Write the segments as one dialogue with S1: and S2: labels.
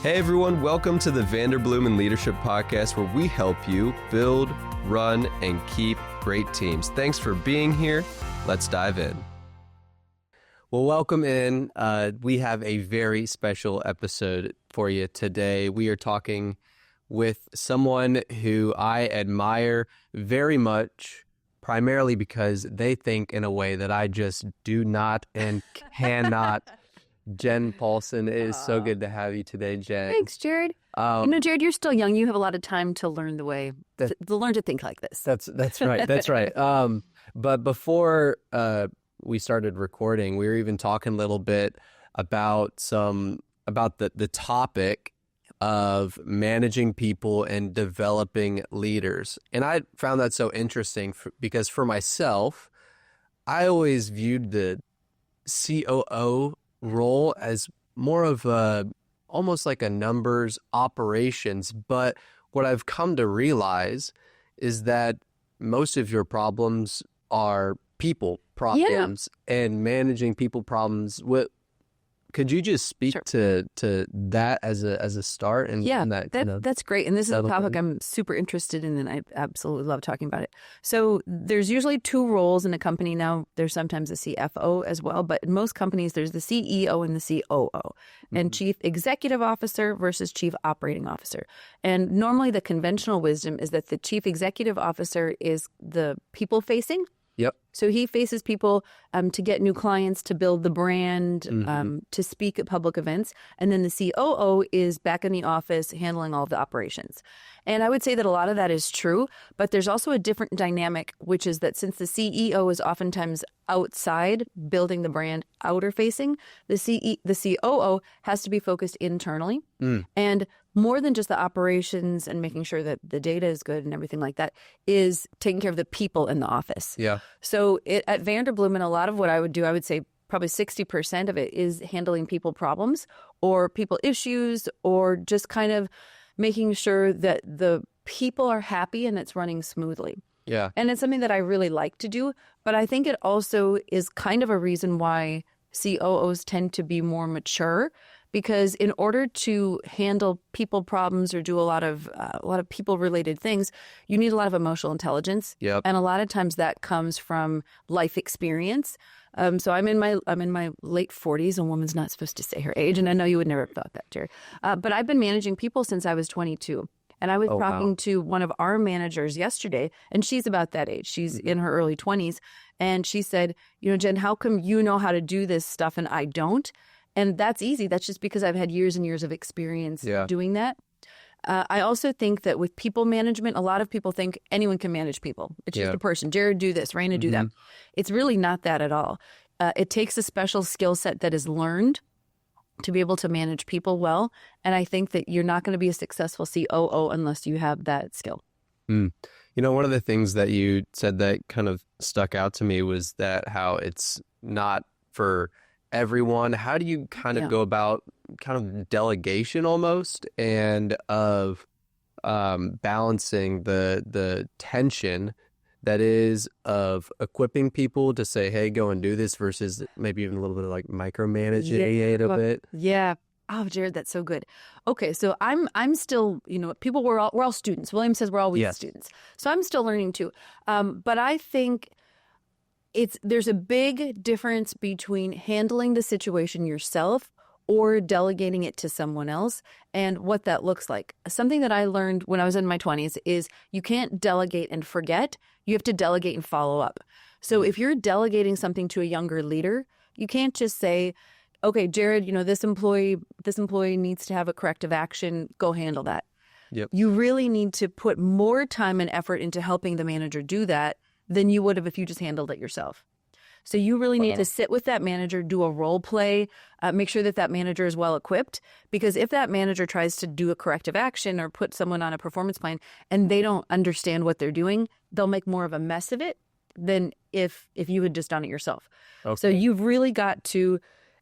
S1: Hey everyone, welcome to the Vanderbloemen Leadership Podcast, where we help you build, run, and keep great teams. Thanks for being here. Let's dive in. Well, welcome in. We have a very special episode for you today. We are talking with someone who I admire very much, primarily because they think in a way that I just do not and cannot. Jen Paulson, it is so good to have you today, Jen.
S2: Thanks, Jared. Jared, you're still young. You have a lot of time to learn to learn to think like this.
S1: That's right. That's right. But before we started recording, we were even talking a little bit about the topic of managing people and developing leaders. And I found that so interesting because for myself, I always viewed the COO role as more of almost like a numbers operations. But what I've come to realize is that most of your problems are people problems and managing people problems. Could you just speak to that as a start? And
S2: that's great. And this is a topic I'm super interested in, and I absolutely love talking about it. So there's usually two roles in a company now. There's sometimes a CFO as well, but in most companies, there's the CEO and the COO, and Chief Executive Officer versus Chief Operating Officer. And normally the conventional wisdom is that the Chief Executive Officer is the people-facing.
S1: Yep.
S2: So he faces people to get new clients, to build the brand, to speak at public events. And then the COO is back in the office handling all of the operations. And I would say that a lot of that is true, but there's also a different dynamic, which is that since the CEO is oftentimes outside building the brand, outer facing, the COO has to be focused internally. And more than just the operations and making sure that the data is good and everything like that, is taking care of the people in the office.
S1: Yeah.
S2: So at Vanderbloemen, a lot of what I would do, I would say probably 60% of it is handling people problems or people issues, or just kind of making sure that the people are happy and it's running smoothly.
S1: Yeah.
S2: And it's something that I really like to do, but I think it also is kind of a reason why COOs tend to be more mature, because in order to handle people problems or do a lot of people related things, you need a lot of emotional intelligence.
S1: Yep.
S2: And a lot of times that comes from life experience. So I'm in my late 40s. A woman's not supposed to say her age, and I know you would never have thought that, Jared. But I've been managing people since I was 22. And I was talking to one of our managers yesterday, and she's about that age. She's in her early 20s. And she said, Jen, how come you know how to do this stuff and I don't? And that's easy. That's just because I've had years and years of experience doing that. I also think that with people management, a lot of people think anyone can manage people. It's just a person. Jared, do this. Raina, do that. It's really not that at all. It takes a special skill set that is learned to be able to manage people well. And I think that you're not going to be a successful COO unless you have that skill.
S1: One of the things that you said that kind of stuck out to me was that how it's not for everyone. How do you kind of go about kind of delegation almost, and of balancing the tension that is of equipping people to say, hey, go and do this, versus maybe even a little bit of like micromanaging a bit?
S2: Yeah. Oh, Jared, that's so good. Okay, so I'm still, people, we're all students. William says we're always students. So I'm still learning too. But I think there's a big difference between handling the situation yourself or delegating it to someone else, and what that looks like. Something that I learned when I was in my 20s is you can't delegate and forget. You have to delegate and follow up. So if you're delegating something to a younger leader, you can't just say, okay, Jared, this employee needs to have a corrective action. Go handle that.
S1: Yep.
S2: You really need to put more time and effort into helping the manager do that than you would have if you just handled it yourself. So you really need to sit with that manager, do a role play, make sure that manager is well equipped. Because if that manager tries to do a corrective action or put someone on a performance plan and they don't understand what they're doing, they'll make more of a mess of it than if you had just done it yourself. Okay. So you've really got to,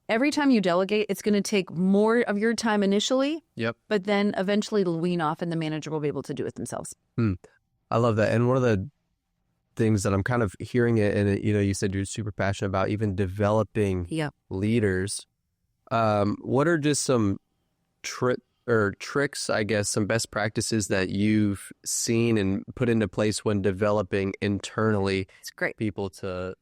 S2: every time you delegate, it's going to take more of your time initially, but then eventually it'll wean off and the manager will be able to do it themselves.
S1: I love that. And one of the things that I'm kind of hearing it, and you said you're super passionate about even developing leaders. What are just some or tricks, I guess, some best practices that you've seen and put into place when developing internally
S2: It's great.
S1: people to...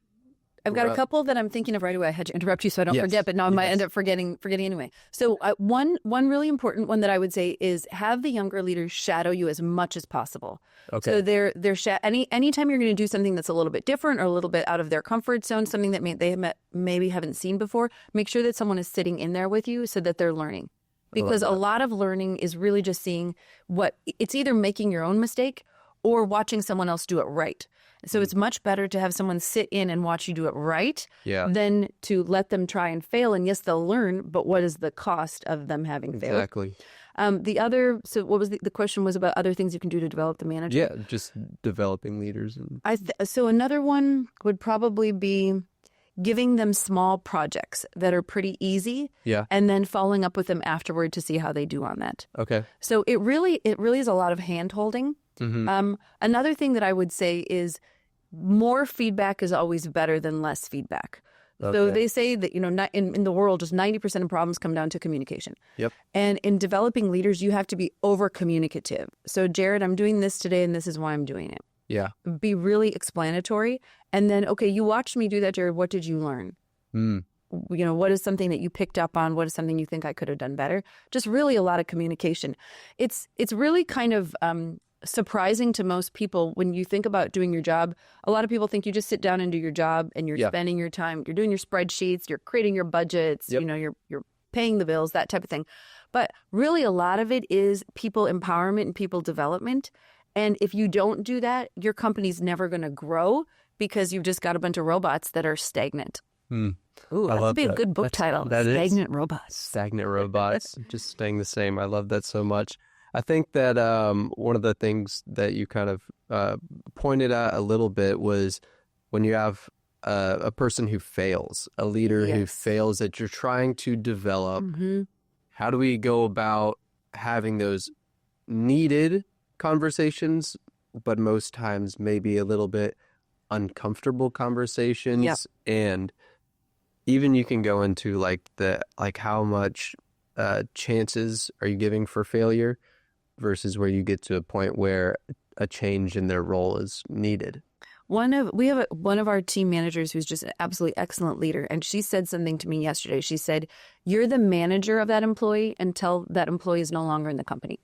S2: I've got a couple that I'm thinking of right away. I had to interrupt you so I don't forget, but now I might end up forgetting anyway. So one really important one that I would say is have the younger leaders shadow you as much as possible.
S1: Okay.
S2: So they're anytime you're going to do something that's a little bit different or a little bit out of their comfort zone, something that they maybe haven't seen before, make sure that someone is sitting in there with you so that they're learning. Because a lot of learning is really just seeing it's either making your own mistake or watching someone else do it right. So it's much better to have someone sit in and watch you do it right than to let them try and fail. And yes, they'll learn, but what is the cost of them having failed?
S1: Exactly.
S2: So what was the question was about other things you can do to develop the manager?
S1: Yeah, just developing leaders.
S2: So another one would probably be giving them small projects that are pretty easy and then following up with them afterward to see how they do on that.
S1: Okay.
S2: So it really is a lot of hand holding.
S1: Mm-hmm.
S2: Another thing that I would say is more feedback is always better than less feedback.
S1: Okay.
S2: So they say that, in the world, just 90% of problems come down to communication.
S1: Yep.
S2: And in developing leaders, you have to be over communicative. So Jared, I'm doing this today and this is why I'm doing it.
S1: Yeah.
S2: Be really explanatory. And then, okay, you watched me do that, Jared. What did you learn? What is something that you picked up on? What is something you think I could have done better? Just really a lot of communication. It's really kind of surprising to most people when you think about doing your job. A lot of people think you just sit down and do your job and you're spending your time, you're doing your spreadsheets, you're creating your budgets, you're paying the bills, that type of thing. But really a lot of it is people empowerment and people development. And if you don't do that, your company's never going to grow because you've just got a bunch of robots that are stagnant. Ooh, that would be a good book title. Stagnant Robots.
S1: Stagnant robots, just staying the same. I love that so much. I think that one of the things that you kind of pointed out a little bit was when you have a person who fails, a leader who fails that you're trying to develop. Mm-hmm. How do we go about having those needed conversations, but most times maybe a little bit uncomfortable conversations?
S2: Yep.
S1: And even you can go into how much chances are you giving for failure versus where you get to a point where a change in their role is needed.
S2: We have one of our team managers who's just an absolutely excellent leader. And she said something to me yesterday. She said, you're the manager of that employee until that employee is no longer in the company.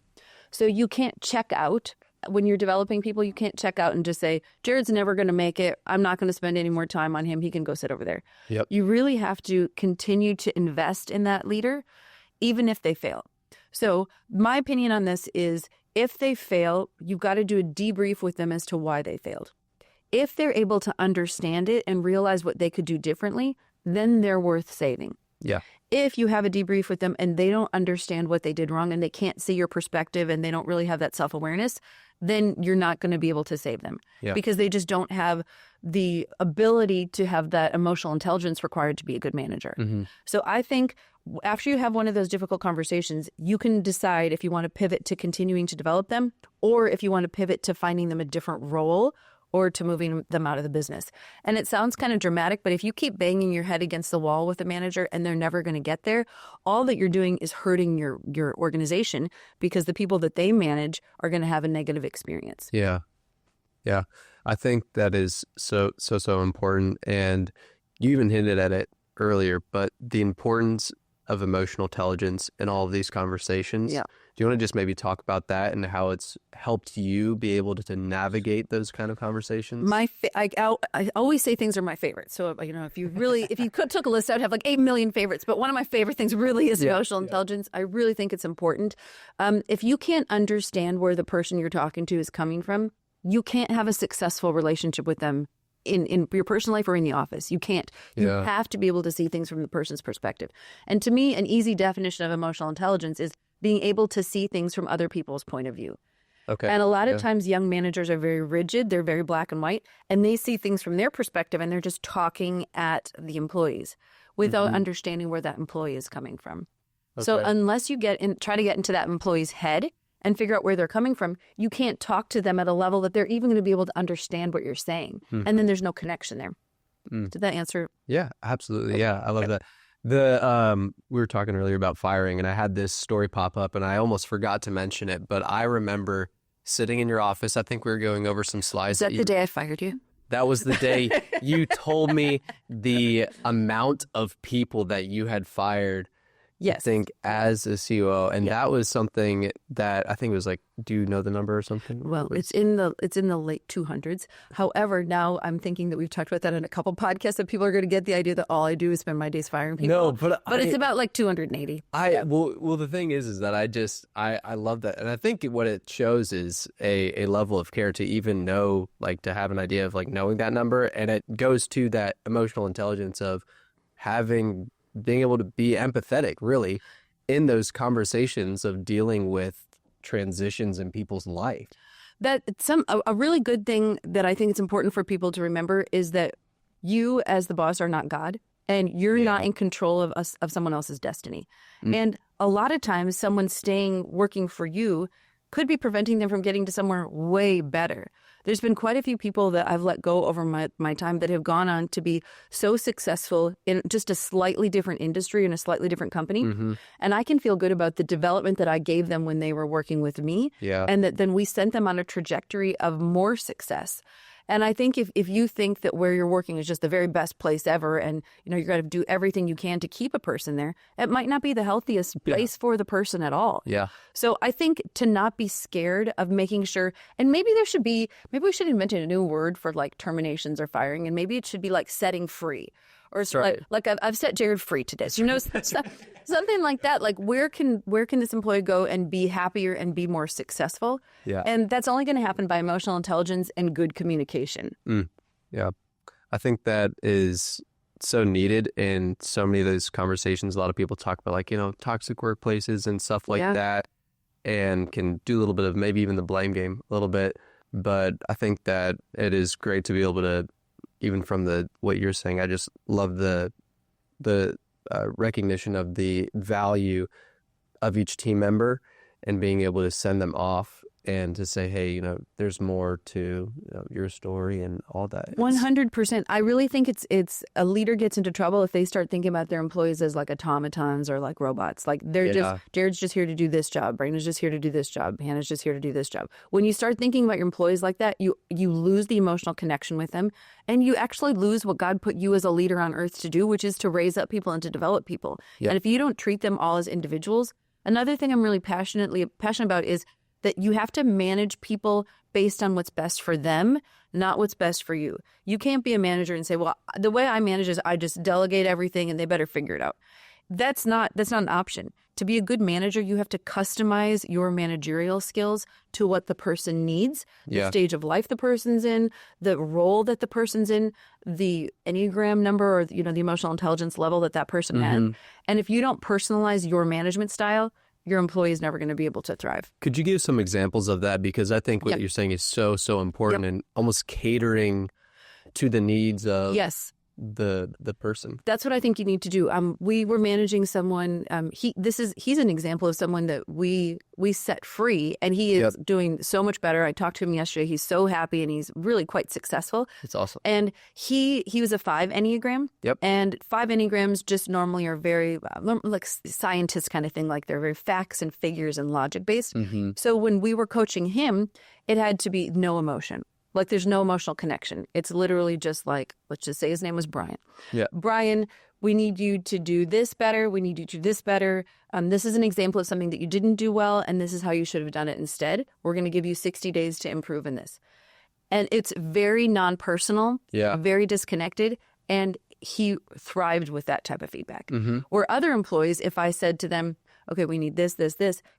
S2: So you can't check out when you're developing people. You can't check out and just say, Jared's never going to make it. I'm not going to spend any more time on him. He can go sit over there.
S1: Yep.
S2: You really have to continue to invest in that leader, even if they fail. So my opinion on this is if they fail, you've got to do a debrief with them as to why they failed. If they're able to understand it and realize what they could do differently, then they're worth saving.
S1: Yeah.
S2: If you have a debrief with them and they don't understand what they did wrong and they can't see your perspective and they don't really have that self-awareness, then you're not going to be able to save them because they just don't have the ability to have that emotional intelligence required to be a good manager. Mm-hmm. So I think after you have one of those difficult conversations, you can decide if you want to pivot to continuing to develop them or if you want to pivot to finding them a different role or to moving them out of the business. And it sounds kind of dramatic, but if you keep banging your head against the wall with a manager and they're never going to get there, all that you're doing is hurting your organization because the people that they manage are going to have a negative experience.
S1: Yeah. Yeah. I think that is so important. And you even hinted at it earlier, but the importance of emotional intelligence in all of these conversations.
S2: Yeah.
S1: Do you want to just maybe talk about that and how it's helped you be able to navigate those kind of conversations?
S2: I always say things are my favorites. So, if you took a list, I'd have like 8 million favorites. But one of my favorite things really is emotional intelligence. I really think it's important. If you can't understand where the person you're talking to is coming from, you can't have a successful relationship with them in your personal life or in the office. You can't. You have to be able to see things from the person's perspective. And to me, an easy definition of emotional intelligence is being able to see things from other people's point of view.
S1: Okay.
S2: And a lot of times young managers are very rigid. They're very black and white, and they see things from their perspective, and they're just talking at the employees without understanding where that employee is coming from. Okay. So unless you try to get into that employee's head and figure out where they're coming from, you can't talk to them at a level that they're even going to be able to understand what you're saying. And then there's no connection there. Did that answer?
S1: Yeah, absolutely. Yeah, I love that. We were talking earlier about firing, and I had this story pop up, and I almost forgot to mention it, but I remember sitting in your office. I think we were going over some slides.
S2: Is that the day I fired you?
S1: That was the day you told me the amount of people that you had fired.
S2: Yes.
S1: I think as a COO, and that was something that I think was like, do you know the number or something?
S2: Well, it's in the late 200s. However, now I'm thinking that we've talked about that in a couple podcasts that people are going to get the idea that all I do is spend my days firing people.
S1: No, but
S2: it's about like 280.
S1: Well, the thing is that I love that, and I think what it shows is a level of care to even know, like, to have an idea of like knowing that number, and it goes to that emotional intelligence of being able to be empathetic, really, in those conversations of dealing with transitions in people's life.
S2: A really good thing that I think it's important for people to remember is that you, as the boss, are not God, and you're not in control of someone else's destiny. And a lot of times, someone working for you could be preventing them from getting to somewhere way better. There's been quite a few people that I've let go over my time that have gone on to be so successful in just a slightly different industry and a slightly different company. Mm-hmm. And I can feel good about the development that I gave them when they were working with me. Yeah. And that then we sent them on a trajectory of more success. And I think if you think that where you're working is just the very best place ever, and you're going to do everything you can to keep a person there, it might not be the healthiest place for the person at all. Yeah. So I think to not be scared of making sure, and maybe we should invent a new word for like terminations or firing, and maybe it should be like setting free. Or like I've set Jared free today. So, something like that. Like where can this employee go and be happier and be more successful? Yeah. And that's only going to happen by emotional intelligence and good communication.
S1: Yeah. I think that is so needed in so many of those conversations. A lot of people talk about like, toxic workplaces and stuff like that, and can do a little bit of maybe even the blame game a little bit. But I think that it is great to be able to, even from what you're saying, I just love the recognition of the value of each team member and being able to send them off and to say, hey, there's more to your story and all that.
S2: 100%. I really think it's a leader gets into trouble if they start thinking about their employees as like automatons or like robots. Like Jared's just here to do this job. Brandon's just here to do this job. Hannah's just here to do this job. When you start thinking about your employees like that, you lose the emotional connection with them, and you actually lose what God put you as a leader on earth to do, which is to raise up people and to develop people. And if you don't treat them all as individuals, another thing I'm really passionate about is that you have to manage people based on what's best for them, not what's best for you. You can't be a manager and say, well, the way I manage is I just delegate everything and they better figure it out. That's not an option. To be a good manager, you have to customize your managerial skills to what the person needs, the stage of life the person's in, the role that the person's in, the Enneagram number or the emotional intelligence level that person had. And if you don't personalize your management style, your employee is never going to be able to thrive.
S1: Could you give some examples of that? Because I think what you're saying is so, so important and almost catering to the needs of the person.
S2: That's what I think you need to do. We were managing someone. He's an example of someone that we set free, and he is doing so much better. I talked to him yesterday. He's so happy, and he's really quite successful.
S1: It's awesome.
S2: And he was a 5 Enneagram. Yep. And 5 Enneagrams just normally are very like scientist kind of thing. Like they're very facts and figures and logic based. Mm-hmm. So when we were coaching him, it had to be no emotion. Like there's no emotional connection. It's literally just like, let's just say his name was Brian. Yeah. Brian, we need you to do this better. We need you to do this better. This is an example of something that you didn't do well, and this is how you should have done it instead. We're going to give you 60 days to improve in this. And it's very non-personal, very disconnected, and he thrived with that type of feedback. Mm-hmm. Where other employees, if I said to them, okay, we need this,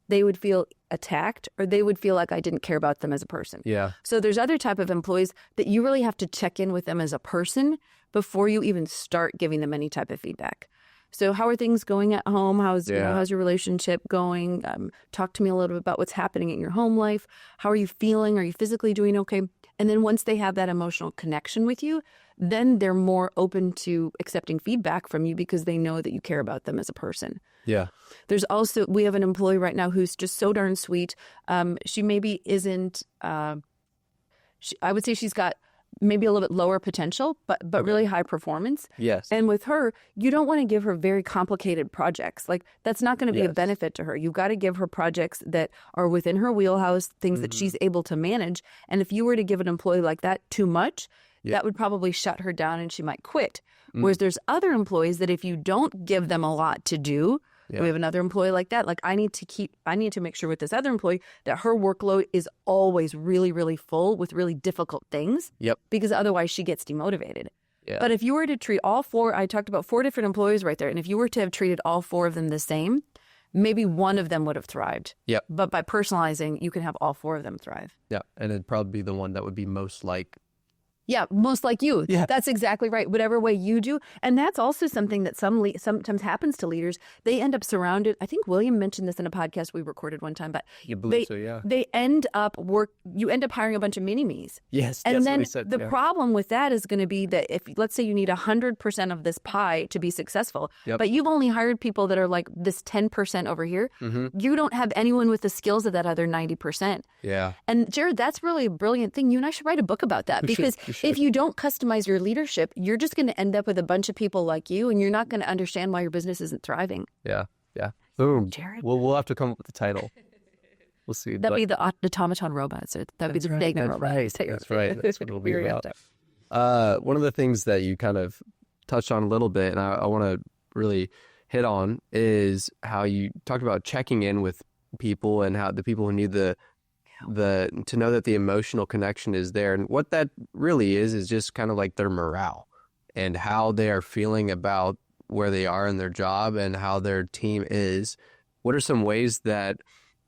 S2: they would feel attacked, or they would feel like I didn't care about them as a person. Yeah. So there's other type of employees that you really have to check in with them as a person before you even start giving them any type of feedback. So how are things going at home? How's your relationship going? Talk to me a little bit about what's happening in your home life. How are you feeling? Are you physically doing okay? And then once they have that emotional connection with you, then they're more open to accepting feedback from you because they know that you care about them as a person. Yeah. We have an employee right now who's just so darn sweet. She maybe isn't, I would say she's got maybe a little bit lower potential, but really high performance.
S1: Yes.
S2: And with her, you don't want to give her very complicated projects. Like, that's not going to be a benefit to her. You've got to give her projects that are within her wheelhouse, things that she's able to manage. And if you were to give an employee like that too much, that would probably shut her down and she might quit. Whereas there's other employees that if you don't give them a lot to do, we have another employee like that. Like, I need to make sure with this other employee that her workload is always really, really full with really difficult things. Because otherwise she gets demotivated. But if you were to treat all four, I talked about 4 different employees right there. And if you were to have treated all 4 of them the same, maybe one of them would have thrived. But by personalizing, you can have all 4 of them thrive.
S1: And it'd probably be the one that would be most like.
S2: Most like you. That's exactly right. Whatever way you do. And that's also something that sometimes happens to leaders. They end up surrounded. I think William mentioned this in a podcast we recorded one time, but they end up you end up hiring a bunch of mini-me's. And then the problem with that is going to be that if, let's say you need 100% of this pie to be successful, but you've only hired people that are like this 10% over here, you don't have anyone with the skills of that other 90%. And Jared, that's really a brilliant thing. You and I should write a book about that, because if you don't customize your leadership, you're just going to end up with a bunch of people like you, and you're not going to understand why your business isn't thriving.
S1: Boom.
S2: Jared?
S1: We'll have to come up with the title. We'll see.
S2: That'd be the automaton robots. That'd be the stagnant robots.
S1: That's right. That's what it'll be about. One of the things that you kind of touched on a little bit, and I want to really hit on, is how you talked about checking in with people and how the people who need to know that the emotional connection is there. And what that really is just kind of like their morale and how they are feeling about where they are in their job and how their team is. What are some ways that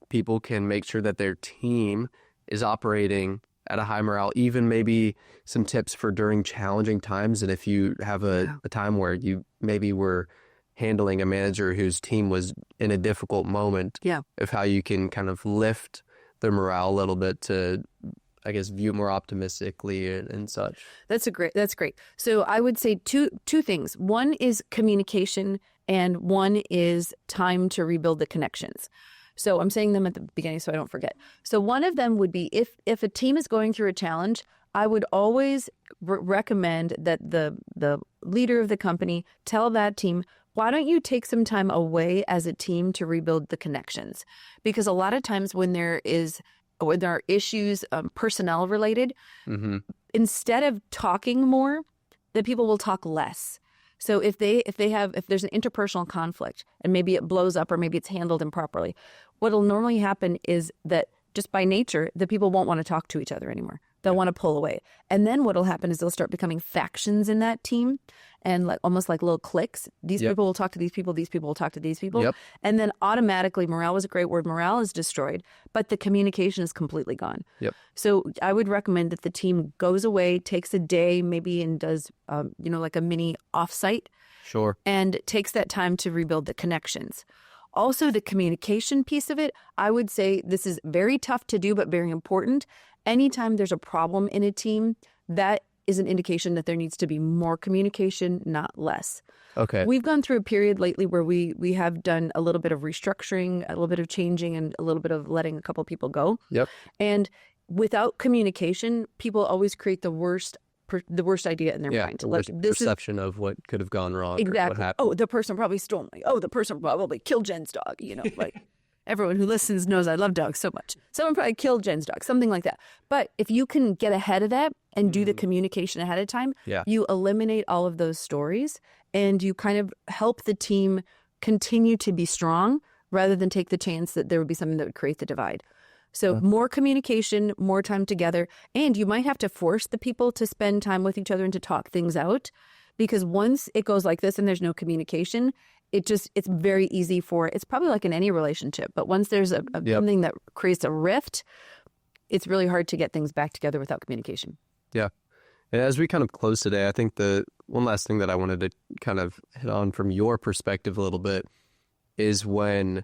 S1: people can make sure that their team is operating at a high morale, even maybe some tips for during challenging times? And if you have a time where you maybe were handling a manager whose team was in a difficult moment, of how you can kind of lift their morale a little bit to, I guess, view more optimistically and such. That's
S2: great. So I would say two things. One is communication, and one is time to rebuild the connections. So I'm saying them at the beginning so I don't forget. So one of them would be if a team is going through a challenge, I would always recommend that the leader of the company tell that team, why don't you take some time away as a team to rebuild the connections? Because a lot of times when there are issues personnel related, instead of talking more, the people will talk less. So if there's an interpersonal conflict and maybe it blows up or maybe it's handled improperly, what'll normally happen is that just by nature, the people won't want to talk to each other anymore. They'll want to pull away. And then what'll happen is they'll start becoming factions in that team, and almost like little cliques. These people will talk to these people will talk to these people. And then automatically, morale was a great word, morale is destroyed, but the communication is completely gone. So I would recommend that the team goes away, takes a day maybe, and does, like a mini offsite. And takes that time to rebuild the connections. Also, the communication piece of it, I would say this is very tough to do, but very important. Anytime there's a problem in a team, that is an indication that there needs to be more communication, not less. We've gone through a period lately where we have done a little bit of restructuring, a little bit of changing, and a little bit of letting a couple people go. And without communication, people always create the worst idea in their mind.
S1: The worst perception of what could have gone wrong.
S2: Exactly.
S1: What
S2: oh, the person probably stole me. Oh, the person probably killed Jen's dog. Like everyone who listens knows I love dogs so much. Someone probably killed Jen's dog, something like that. But if you can get ahead of that and do the communication ahead of time, you eliminate all of those stories and you kind of help the team continue to be strong rather than take the chance that there would be something that would create the divide. So more communication, more time together, and you might have to force the people to spend time with each other and to talk things out, because once it goes like this and there's no communication, it's very easy it's probably like in any relationship, but once there's something that creates a rift, it's really hard to get things back together without communication.
S1: And as we kind of close today, I think the one last thing that I wanted to kind of hit on from your perspective a little bit is when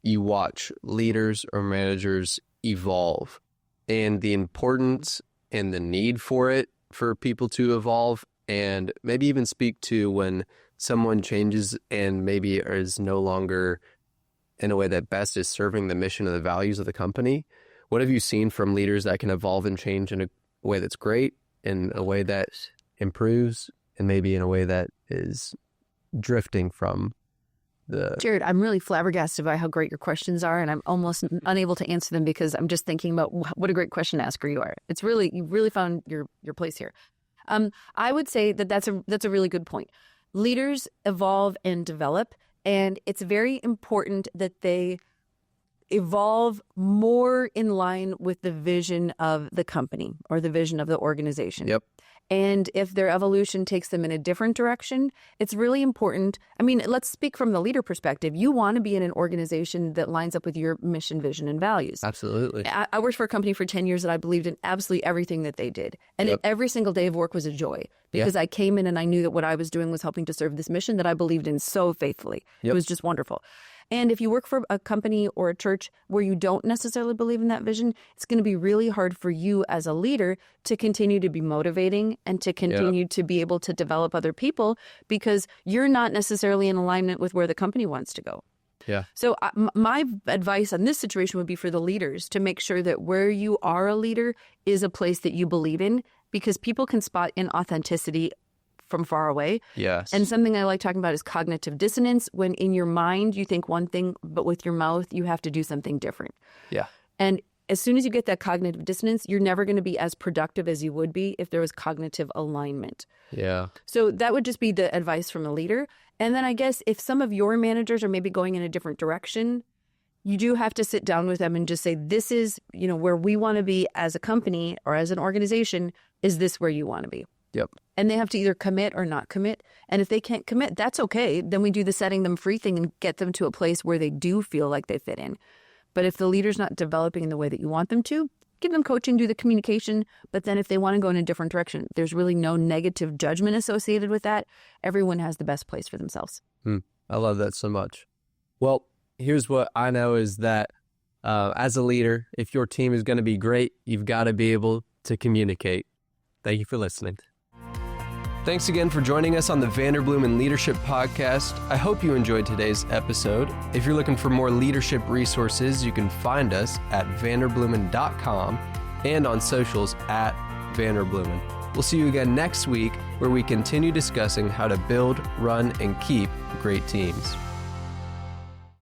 S1: you watch leaders or managers evolve and the importance and the need for it for people to evolve, and maybe even speak to when someone changes and maybe is no longer in a way that best is serving the mission and the values of the company. What have you seen from leaders that can evolve and change in a way that's great in a way that improves and maybe in a way that is drifting from the...
S2: Jared, I'm really flabbergasted by how great your questions are, and I'm almost unable to answer them because I'm just thinking about what a great question asker you are. You really found your place here. I would say that's a really good point. Leaders evolve and develop, and it's very important that they evolve more in line with the vision of the company or the vision of the organization.
S1: Yep.
S2: And if their evolution takes them in a different direction, it's really important. I mean, let's speak from the leader perspective. You want to be in an organization that lines up with your mission, vision, and values.
S1: Absolutely.
S2: I worked for a company for 10 years that I believed in absolutely everything that they did. And every single day of work was a joy because I came in and I knew that what I was doing was helping to serve this mission that I believed in so faithfully. It was just wonderful. And if you work for a company or a church where you don't necessarily believe in that vision, it's going to be really hard for you as a leader to continue to be motivating and to continue to be able to develop other people because you're not necessarily in alignment with where the company wants to go.
S1: Yeah.
S2: So my advice on this situation would be for the leaders to make sure that where you are a leader is a place that you believe in, because people can spot inauthenticity from far away.
S1: Yes.
S2: And something I like talking about is cognitive dissonance, when in your mind you think one thing, but with your mouth you have to do something different.
S1: Yeah.
S2: And as soon as you get that cognitive dissonance, you're never going to be as productive as you would be if there was cognitive alignment.
S1: Yeah.
S2: So that would just be the advice from a leader. And then I guess if some of your managers are maybe going in a different direction, you do have to sit down with them and just say, this is, where we want to be as a company or as an organization. Is this where you want to be?
S1: Yep.
S2: And they have to either commit or not commit. And if they can't commit, that's okay. Then we do the setting them free thing and get them to a place where they do feel like they fit in. But if the leader's not developing in the way that you want them to, give them coaching, do the communication. But then if they want to go in a different direction, there's really no negative judgment associated with that. Everyone has the best place for themselves.
S1: I love that so much. Well, here's what I know is that as a leader, if your team is going to be great, you've got to be able to communicate. Thank you for listening. Thanks again for joining us on the Vanderbloemen Leadership Podcast. I hope you enjoyed today's episode. If you're looking for more leadership resources, you can find us at vanderbloemen.com and on socials at Vanderbloemen. We'll see you again next week, where we continue discussing how to build, run, and keep great teams.